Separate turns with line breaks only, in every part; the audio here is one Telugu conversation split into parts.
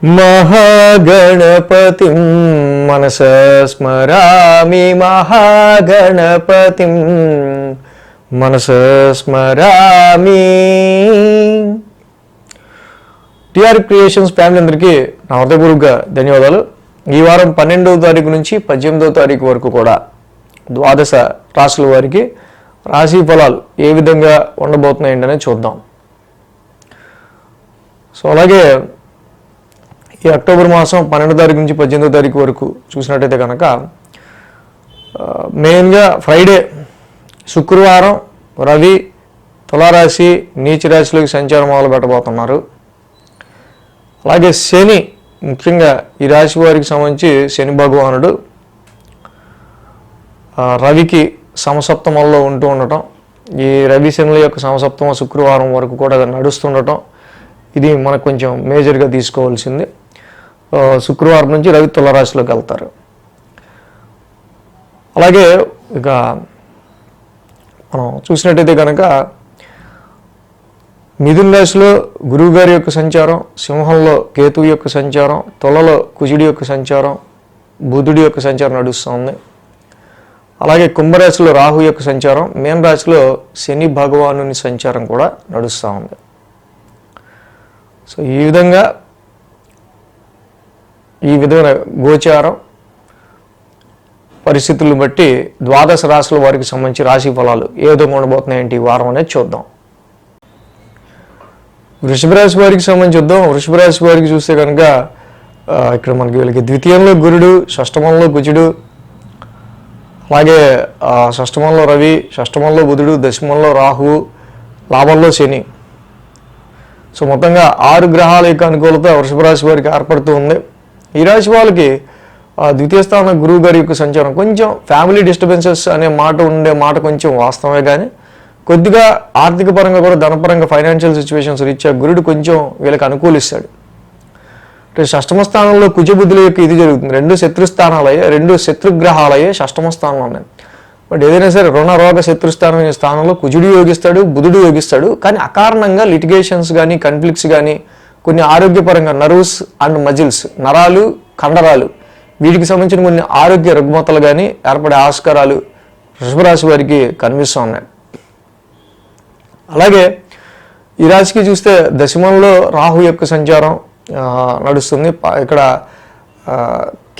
మహాగణపతిం మనసా స్మరామి మహాగణపతిం మనసా స్మరామి. టిఆర్ క్రియేషన్స్ ఫ్యామిలీ అందరికీ నా హృదయపూర్వక ధన్యవాదాలు. ఈ వారం 12వ తారీఖు నుంచి 18వ తారీఖు వరకు కూడా ద్వాదశ రాశుల వారికి రాశి ఫలాలు ఏ విధంగా ఉండబోతున్నాయంటనే చూద్దాం. సో అలాగే ఈ అక్టోబర్ మాసం 12వ తారీఖు నుంచి 18వ తారీఖు వరకు చూసినట్టయితే కనుక మెయిన్గా ఫ్రైడే శుక్రవారం రవి తులారాశి నీచ రాశిలోకి సంచారం మొదలు పెట్టబోతున్నారు. అలాగే శని, ముఖ్యంగా ఈ రాశి వారికి సంబంధించి శని భగవానుడు రవికి సమసప్తమంలో ఉంటూ ఉండటం, ఈ రవి శనుల యొక్క సమసప్తమ శుక్రవారం వరకు కూడా నడుస్తుండటం, ఇది మనకు కొంచెం మేజర్గా తీసుకోవాల్సింది. శుక్రవారం నుంచి రవి తులారాశిలోకి వెళ్తారు. అలాగే ఇక మనం చూసినట్టయితే కనుక మిథున రాశిలో గురువు గారి యొక్క సంచారం, సింహంలో కేతువు యొక్క సంచారం, తులలో కుజుడి యొక్క సంచారం, బుధుడి యొక్క సంచారం నడుస్తుంది. అలాగే కుంభరాశిలో రాహు యొక్క సంచారం, మీన రాశిలో శని భగవానుని సంచారం కూడా నడుస్తూ ఉంది. సో ఈ విధమైన గోచారం పరిస్థితులను బట్టి ద్వాదశ రాశుల వారికి సంబంధించి రాశి ఫలాలు ఏ విధంగా ఉండబోతున్నాయంటే ఈ వారం అనేది చూద్దాం. వృషభ రాశి వారికి సంబంధించి చూద్దాం. వృషభ రాశి వారికి చూస్తే కనుక ఇక్కడ మనకి వీళ్ళకి ద్వితీయంలో గురుడు, షష్టమంలో కుజుడు, అలాగే షష్టమంలో రవి, షష్టమంలో బుధుడు, దశమంలో రాహువు, లాభంలో శని. సో మొత్తంగా 6 గ్రహాల యొక్క అనుకూలత వృషభ రాశి వారికి ఏర్పడుతూ ఉంది. ఈ రాశి వాళ్ళకి ద్వితీయ స్థానం గురువు గారి యొక్క సంచారం కొంచెం ఫ్యామిలీ డిస్టర్బెన్సెస్ అనే మాట ఉండే మాట కొంచెం వాస్తవమే, కానీ కొద్దిగా ఆర్థిక పరంగా కూడా ధనపరంగా ఫైనాన్షియల్ సిచ్యువేషన్స్ రీత్యా గురుడు కొంచెం వీళ్ళకి అనుకూలిస్తాడు. అంటే షష్టమ స్థానంలో కుజబుద్ధుల యొక్క ఇది జరుగుతుంది. 2 శత్రుస్థానాలయ్యే, 2 శత్రుగ్రహాలయ్యే షష్టమ స్థానంలో ఉన్నాయి. బట్ ఏదైనా సరే రుణ రోగ స్థానంలో కుజుడు యోగిస్తాడు, బుధుడు యోగిస్తాడు. కానీ అకారణంగా లిటిగేషన్స్ కానీ కన్ఫ్లిక్ట్స్ కానీ కొన్ని ఆరోగ్యపరంగా నర్వ్స్ అండ్ మజిల్స్, నరాలు కండరాలు, వీటికి సంబంధించిన కొన్ని ఆరోగ్య రుగ్మతలు కానీ ఏర్పడే ఆస్కారాలు వృషభరాశి వారికి కనిపిస్తూ ఉన్నాయి. అలాగే ఈ రాశికి చూస్తే దశమంలో రాహు యొక్క సంచారం నడుస్తుంది. ఇక్కడ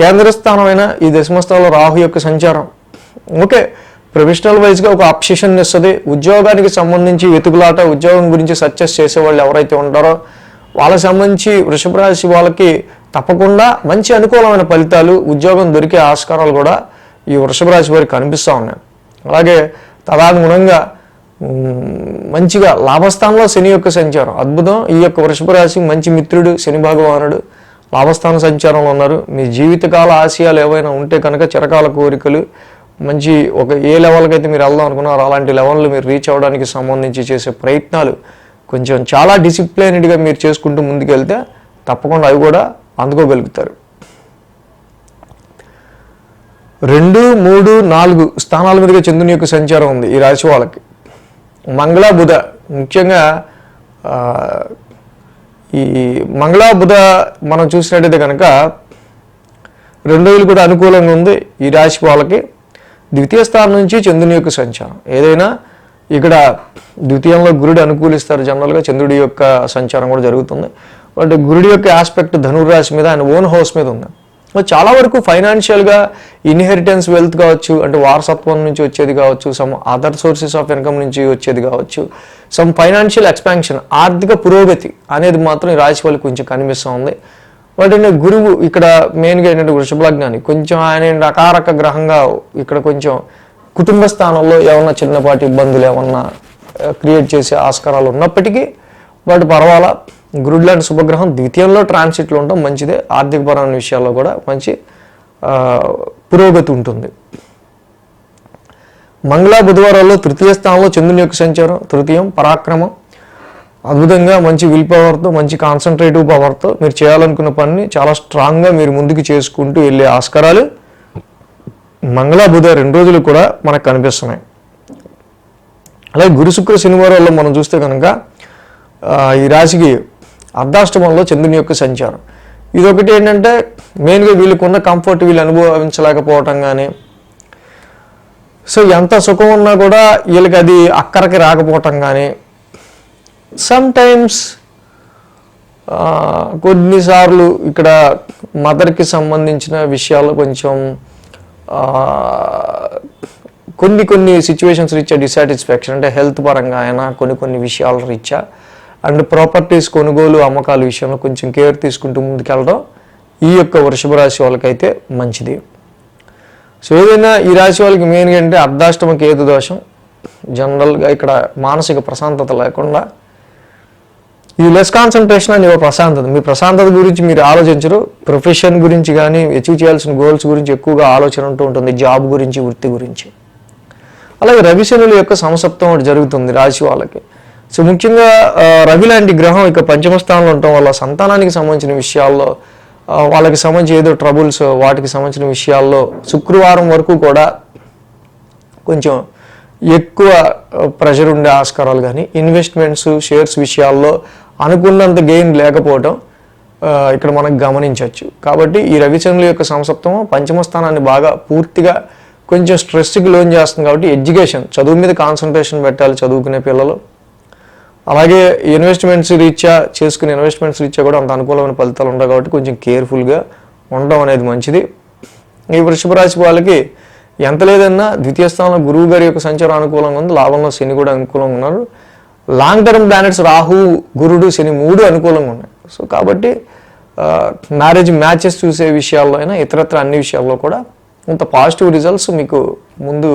కేంద్ర స్థానమైన ఈ దశమ స్థానంలో రాహు యొక్క సంచారం ఓకే ప్రొఫెషనల్ వైజ్గా ఒక అప్సెషన్ ఇస్తుంది. ఉద్యోగానికి సంబంధించి వెతుకులాట, ఉద్యోగం గురించి సక్సెస్ చేసేవాళ్ళు ఎవరైతే ఉంటారో వాళ్ళకి సంబంధించి వృషభ రాశి వాళ్ళకి తప్పకుండా మంచి అనుకూలమైన ఫలితాలు, ఉద్యోగం దొరికే ఆస్కారాలు కూడా ఈ వృషభ రాశి వారికి కనిపిస్తూ ఉన్నాయి. అలాగే తదనుగుణంగా మంచిగా లాభస్థానంలో శని యొక్క సంచారం అద్భుతం. ఈ యొక్క వృషభ రాశి మంచి మిత్రుడు శని భగవానుడు లాభస్థాన సంచారంలో ఉన్నారు. మీ జీవితకాల ఆశయాలు ఏవైనా ఉంటే కనుక, చిరకాల కోరికలు, మంచి ఒక ఏ లెవెల్కి అయితే మీరు వెళ్దాం అనుకున్నారో అలాంటి లెవెల్లో మీరు రీచ్ అవ్వడానికి సంబంధించి చేసే ప్రయత్నాలు కొంచెం చాలా డిసిప్లైన్డ్గా మీరు చేసుకుంటూ ముందుకెళ్తే తప్పకుండా అవి కూడా అందుకోగలుగుతారు. 2, 3, 4 స్థానాల మీదుగా చంద్రుని యొక్క సంచారం ఉంది ఈ రాశి వాళ్ళకి. మంగళ బుధ, ముఖ్యంగా ఈ మంగళ బుధ మనం చూసినట్టయితే కనుక 2 రోజులు కూడా అనుకూలంగా ఉంది ఈ రాశి వాళ్ళకి. ద్వితీయ స్థానం నుంచి చంద్రుని యొక్క సంచారం, ఏదైనా ఇక్కడ ద్వితీయంలో గురుడు అనుకూలిస్తారు జనరల్గా, చంద్రుడి యొక్క సంచారం కూడా జరుగుతుంది. బట్ గురుడి యొక్క ఆస్పెక్ట్ ధనుర్రాశి మీద, ఆయన ఓన్ హౌస్ మీద ఉంది. చాలా వరకు ఫైనాన్షియల్గా ఇన్హెరిటెన్స్ వెల్త్ కావచ్చు, అంటే వారసత్వం నుంచి వచ్చేది కావచ్చు, some other sources of income నుంచి వచ్చేది కావచ్చు, సమ్ ఫైనాన్షియల్ ఎక్స్పాన్షన్, ఆర్థిక పురోగతి అనేది మాత్రం ఈ రాశి వాళ్ళకి కొంచెం కనిపిస్తూ ఉంది. బట్ గురువు ఇక్కడ మెయిన్గా ఏంటంటే వృషభ లగ్నాన్ని కొంచెం ఆయన రకారక గ్రహంగా ఇక్కడ కొంచెం కుటుంబ స్థానంలో ఏమన్నా చిన్నపాటి ఇబ్బందులు ఏమన్నా క్రియేట్ చేసే ఆస్కారాలు ఉన్నప్పటికీ బట్ పర్వాలా, గురుడు లాంటి శుభగ్రహం ద్వితీయంలో ట్రాన్సిట్లో ఉండటం మంచిదే. ఆర్థికపరమైన విషయాల్లో కూడా మంచి పురోగతి ఉంటుంది. మంగళ బుధవారాల్లో తృతీయ స్థానంలో చంద్రుని యొక్క సంచారం, తృతీయం పరాక్రమం, అద్భుతంగా మంచి విల్ పవర్తో, మంచి కాన్సన్ట్రేటివ్ పవర్తో మీరు చేయాలనుకున్న పనిని చాలా స్ట్రాంగ్గా మీరు ముందుకు చేసుకుంటూ వెళ్ళే ఆస్కారాలు మంగళ బుధ 2 రోజులు కూడా మనకు కనిపిస్తున్నాయి. అలాగే గురు శుక్ర శనివారాల్లో మనం చూస్తే కనుక ఈ రాశికి అర్ధాష్టమంలో చంద్రుని యొక్క సంచారం. ఇదొకటి ఏంటంటే మెయిన్గా వీళ్ళకున్న కంఫర్ట్ వీళ్ళు అనుభవించలేకపోవటం కానీ, సో ఎంత సుఖం ఉన్నా కూడా వీళ్ళకి అది అక్కడికి రాకపోవటం కానీ, సమ్ టైమ్స్ కొన్నిసార్లు ఇక్కడ మదర్కి సంబంధించిన విషయాలు కొంచెం కొన్ని సిచ్యువేషన్స్ రీత్యా డిసాటిస్ఫాక్షన్, అంటే హెల్త్ పరంగా అయినా కొన్ని విషయాల రీత్యా అండ్ ప్రాపర్టీస్ కొనుగోలు అమ్మకాల విషయంలో కొంచెం కేర్ తీసుకుంటూ ముందుకెళ్ళడం ఈ యొక్క వృషభ రాశి వాళ్ళకైతే మంచిది. సో ఏదైనా ఈ రాశి వాళ్ళకి మెయిన్గా అంటే అర్ధాష్టమ కేతు దోషం, జనరల్గా ఇక్కడ మానసిక ప్రశాంతత లేకుండా, ఈ లెస్ కాన్సన్ట్రేషన్ అని ప్రశాంతత, మీ ప్రశాంతత గురించి మీరు ఆలోచించరు, ప్రొఫెషన్ గురించి కానీ అచీవ్ చేయాల్సిన గోల్స్ గురించి ఎక్కువగా ఆలోచన ఉంటూ ఉంటుంది, జాబ్ గురించి, వృత్తి గురించి. అలాగే రవి శనుల యొక్క సమసప్తం ఒకటి జరుగుతుంది రాశి వాళ్ళకి. సో ముఖ్యంగా రవి లాంటి గ్రహం ఇక పంచమ స్థానంలో ఉండటం వల్ల సంతానానికి సంబంధించిన విషయాల్లో, వాళ్ళకి సంబంధించి ఏదో ట్రబుల్స్ వాటికి సంబంధించిన విషయాల్లో శుక్రవారం వరకు కూడా కొంచెం ఎక్కువ ప్రెషర్ ఉండే ఆస్కారాలు కానీ, ఇన్వెస్ట్మెంట్స్ షేర్స్ విషయాల్లో అనుకున్నంత గెయిన్ లేకపోవడం ఇక్కడ మనకు గమనించవచ్చు. కాబట్టి ఈ రవిచంద్రుల యొక్క సంసప్తము పంచమ స్థానాన్ని బాగా పూర్తిగా కొంచెం స్ట్రెస్కి లోన్ చేస్తుంది. కాబట్టి ఎడ్యుకేషన్, చదువు మీద కాన్సన్ట్రేషన్ పెట్టాలి చదువుకునే పిల్లలు. అలాగే ఇన్వెస్ట్మెంట్స్ రీత్యా చేసుకునే ఇన్వెస్ట్మెంట్స్ రీత్యా కూడా అంత అనుకూలమైన ఫలితాలు ఉండవు. కాబట్టి కొంచెం కేర్ఫుల్గా ఉండడం అనేది మంచిది. ఈ వృషభ రాశి వాళ్ళకి ఎంత లేదన్నా ద్వితీయ స్థానంలో గురువు గారి యొక్క సంచారం అనుకూలంగా ఉంది, లాభంలో శని కూడా అనుకూలంగా ఉన్నారు. లాంగ్ టర్మ్ ప్లానెట్స్ రాహు, గురుడు, శని 3 అనుకూలంగా ఉన్నాయి. సో కాబట్టి మ్యారేజ్ మ్యాచెస్ చూసే విషయాల్లో అయినా ఇతరత్ర అన్ని విషయాల్లో కూడా కొంత పాజిటివ్ రిజల్ట్స్ మీకు ముందు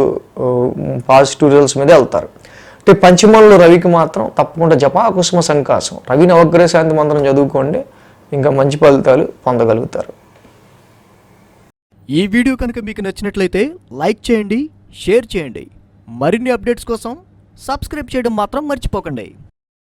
పాజిటివ్ రిజల్ట్స్ మీదే వెళ్తారు. అంటే పంచమంలో రవికి మాత్రం తప్పకుండా జపాకుసుమ సంకాసం, రవి నవగ్రహ శాంతి మంత్రం చదువుకోండి, ఇంకా మంచి ఫలితాలు పొందగలుగుతారు.
ఈ వీడియో కనుక మీకు నచ్చినట్లయితే లైక్ చేయండి, షేర్ చేయండి. మరిన్ని అప్డేట్స్ కోసం సబ్స్క్రైబ్ చేయడం మాత్రం మర్చిపోకండి.